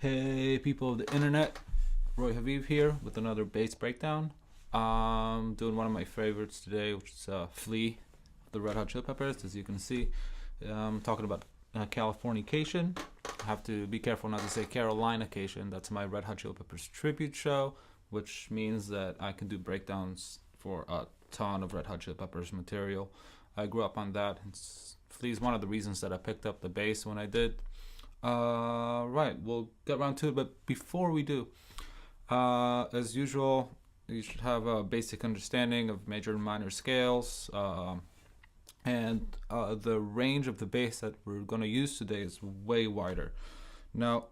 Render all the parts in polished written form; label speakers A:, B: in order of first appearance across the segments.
A: Hey people of the internet, Roy Haviv here with another bass breakdown. Doing one of my favorites today, which is Flea, the Red Hot Chili Peppers. As you can see, I'm talking about Californication. I have to be careful not to say Carolinacation. That's my Red Hot Chili Peppers tribute show, which means that I can do breakdowns for a ton of Red Hot Chili Peppers material. I grew up on that. Flea is one of the reasons that I picked up the bass when I did. Right, we'll get around to it, but before we do, as usual, you should have a basic understanding of major and minor scales, and the range of the bass that we're going to use today is way wider. Now,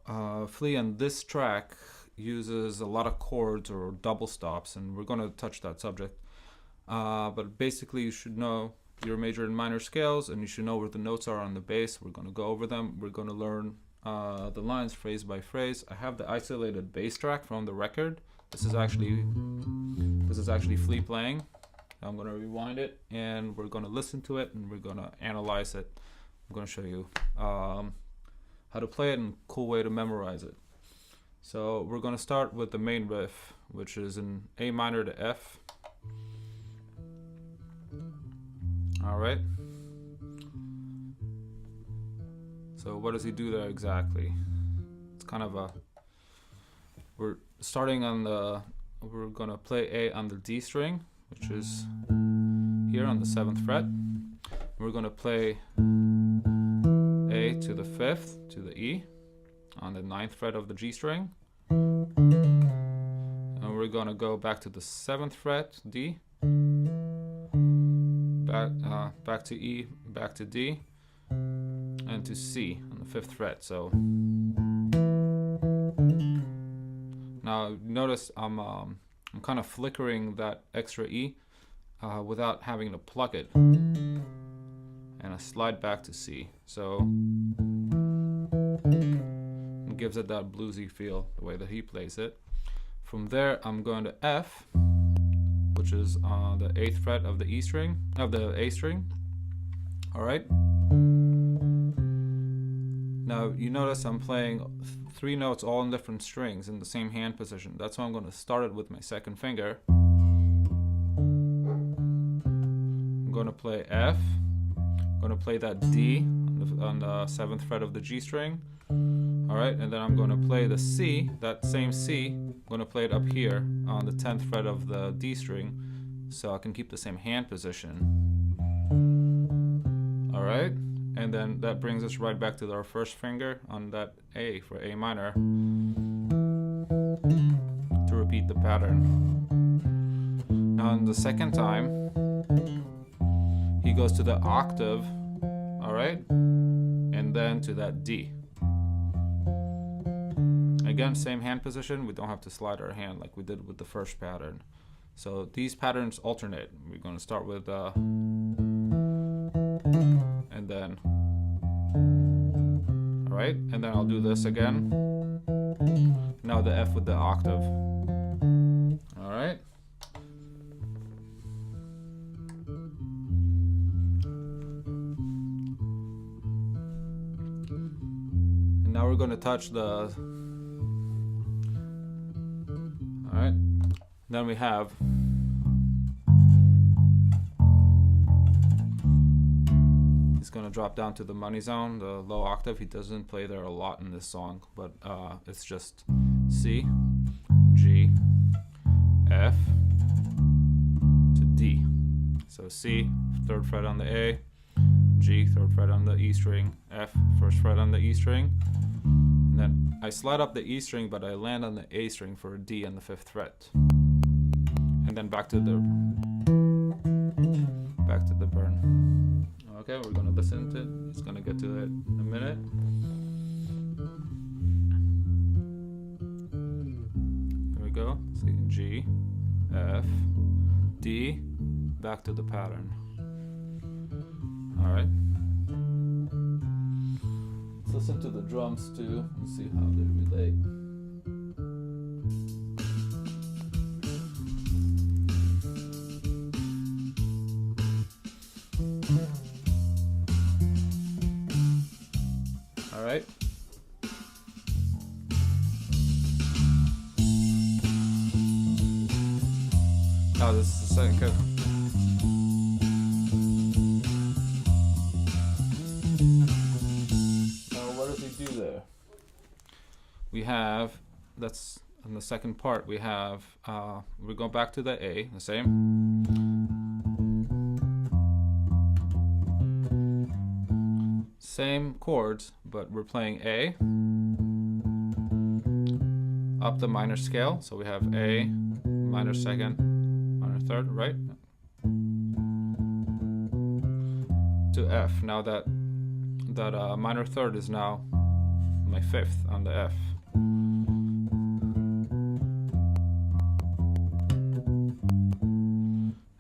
A: Flea on this track uses a lot of chords or double stops, and we're going to touch that subject, but basically you should know your major and minor scales, and you should know where the notes are on the bass. We're going to go over them. We're going to learn the lines phrase by phrase. I have the isolated bass track from the record. This is actually Flea playing. I'm going to rewind it, and we're going to listen to it, and we're going to analyze it. I'm going to show you how to play it and a cool way to memorize it. So we're going to start with the main riff, which is in A minor to F. All right. So what does he do there exactly? It's kind of a, we're starting on the, we're gonna play A on the D string, which is here on the 7th fret. We're gonna play A to the 5th, to the E, on the 9th fret of the G string. And we're gonna go back to the 7th fret, D, back to E, back to D, and to C on the 5th fret. So now notice I'm kind of flickering that extra E without having to pluck it, and I slide back to C. So it gives it that bluesy feel the way that he plays it. From there I'm going to F, which is on the 8th fret of the E string, of the A string. All right. Now you notice I'm playing 3 notes all in different strings in the same hand position. That's why I'm going to start it with my 2nd finger. I'm going to play F. I'm going to play that D on the 7th fret of the G string. All right, and then I'm going to play the C, that same C. I'm going to play it up here on the 10th fret of the D string, so I can keep the same hand position. All right, and then that brings us right back to our 1st finger on that A for A minor to repeat the pattern. Now on the 2nd time, he goes to the octave, all right, and then to that D. Again, same hand position. We don't have to slide our hand like we did with the first pattern. So these patterns alternate. We're going to start with and then, all right, and then I'll do this again. Now the F with the octave. All right. And now we're going to touch the, alright, then we have he's going to drop down to the money zone, the low octave. He doesn't play there a lot in this song, but it's just C, G, F to D. So C, 3rd fret on the A, G, 3rd fret on the E string, F, 1st fret on the E string. And then I slide up the E string, but I land on the A string for a D on the 5th fret. And then back to the burn. Okay, we're gonna listen to it. It's gonna get to it in a minute. Here we go. See, G, F, D, back to the pattern. All right. Let's listen to the drums too and see how they relate. All right. Oh, this is the second cut. What does he do there? We have, that's in the second part, we have, we go back to the A, the same. Same chords, but we're playing A up the minor scale. So we have A, minor second, minor third, right? To F. Now that minor third is now my fifth on the F.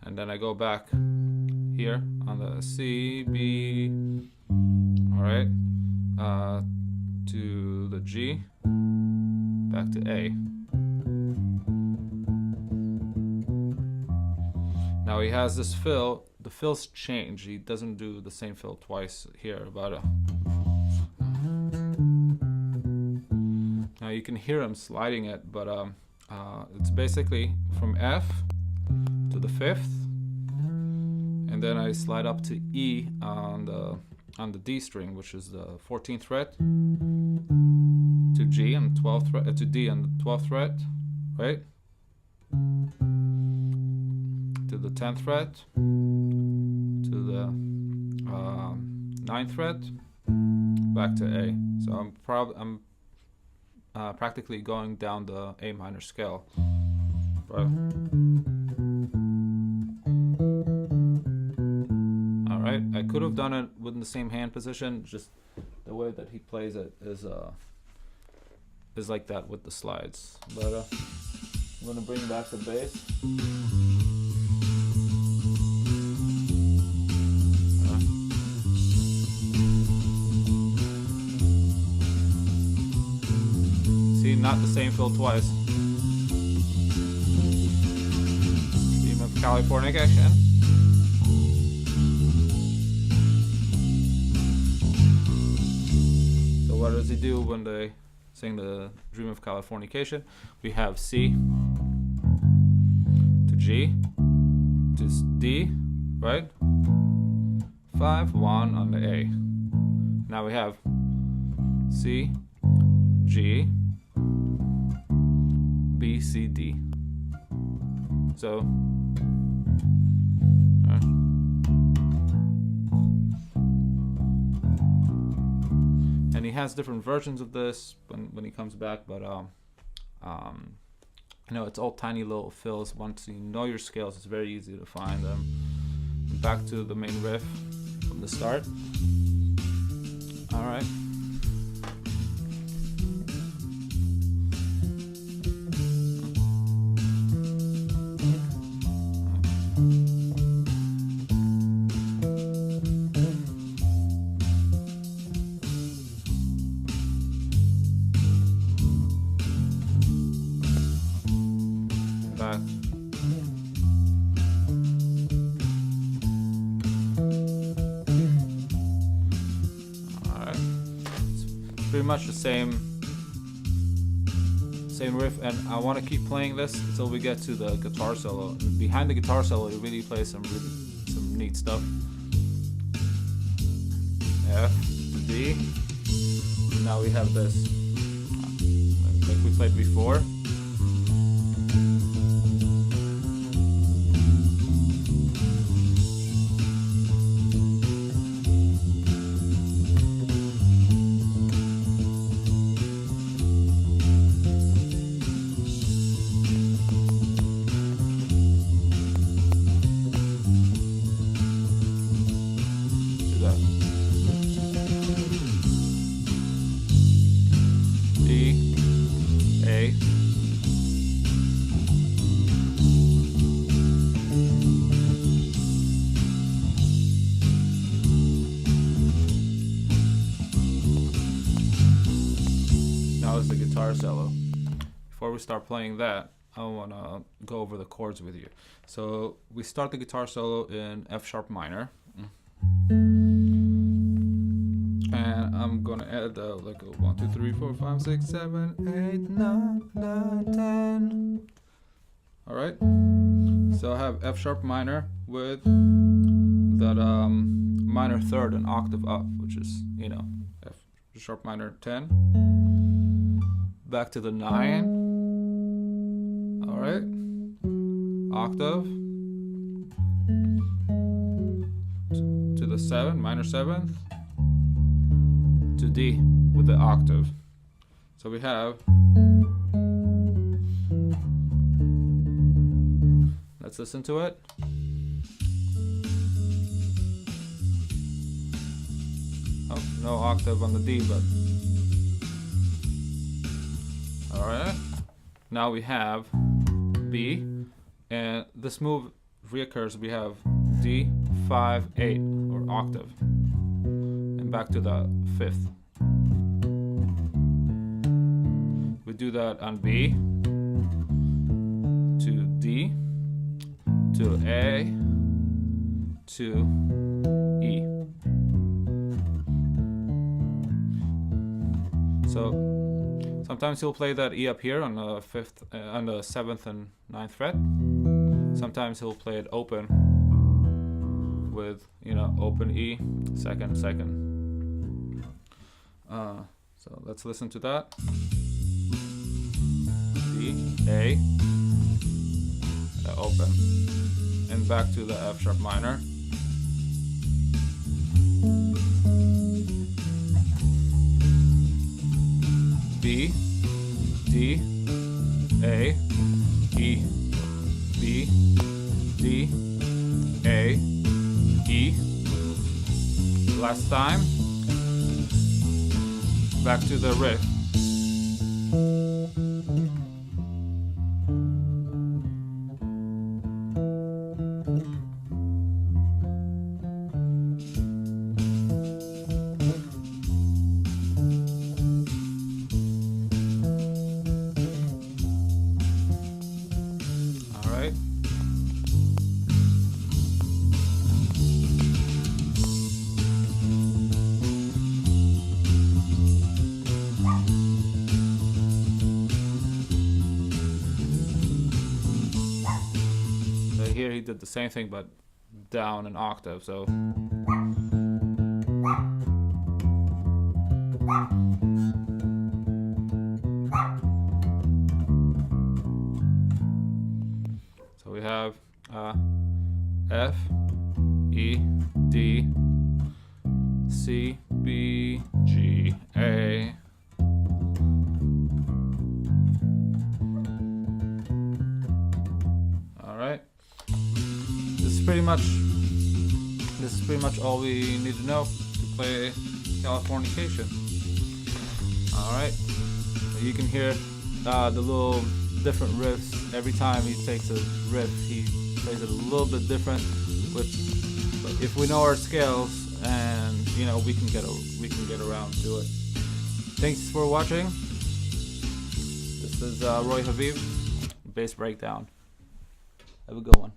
A: And then I go back here on the C, B, all right, to the G, back to A. Now he has this fill. The fills change. He doesn't do the same fill twice here, but now you can hear him sliding it, but it's basically from F to the fifth, and then I slide up to E on the D string, which is the 14th fret, to G on the 12th fret, to D on the 12th fret, right? To the 10th fret, to the 9th fret, back to A. So I'm practically going down the A minor scale. Right. All right, I could have done it within the same hand position. Just the way that he plays it is like that with the slides. But I'm gonna bring back the bass. See, not the same fill twice. Theme of Californication. So what does he do when they sing the Dream of Californication? We have C to G to D, right? 5, 1 on the A. Now we have C, G, B, C, D. So, and he has different versions of this when he comes back, but you know, it's all tiny little fills. Once you know your scales, it's very easy to find them. Back to the main riff from the start. All right. Back. Pretty much the same riff, and I want to keep playing this until we get to the guitar solo. And behind the guitar solo, it really plays some neat stuff. F to D. And now we have this, like we played before. D, A, now is the guitar solo. Before we start playing that, I want to go over the chords with you. So we start the guitar solo in F sharp minor. And I'm gonna add like a 1, 2, 3, 4, 5, 6, 7, 8, 9, 9, 10. All right. So I have F sharp minor with that minor third an octave up, which is, you know, F sharp minor 10. Back to the 9. All right. Octave. To the 7, minor 7th. To D with the octave. So we have, let's listen to it. Oh, no octave on the D, but all right. Now we have B, and this move reoccurs. We have D, 5, 8, or octave, and back to the 5th. We do that on B, to D, to A, to E. So sometimes he'll play that E up here on the 5th, on the 7th and 9th fret. Sometimes he'll play it open with, you know, open E, second. So let's listen to that. D, A, open, and back to the F sharp minor. B, D, A, E, B, D, A, E. Last time. Back to the riff. All right. Here he did the same thing but down an octave, so we have F, E, D, C, B, G, A. All right. This is pretty much all we need to know to play Californication. All right, you can hear the little different riffs every time he takes a riff. He plays it a little bit different, but if we know our scales, and you know, we can get around to it. Thanks for watching. This is Roy Haviv, Bass Breakdown. Have a good one.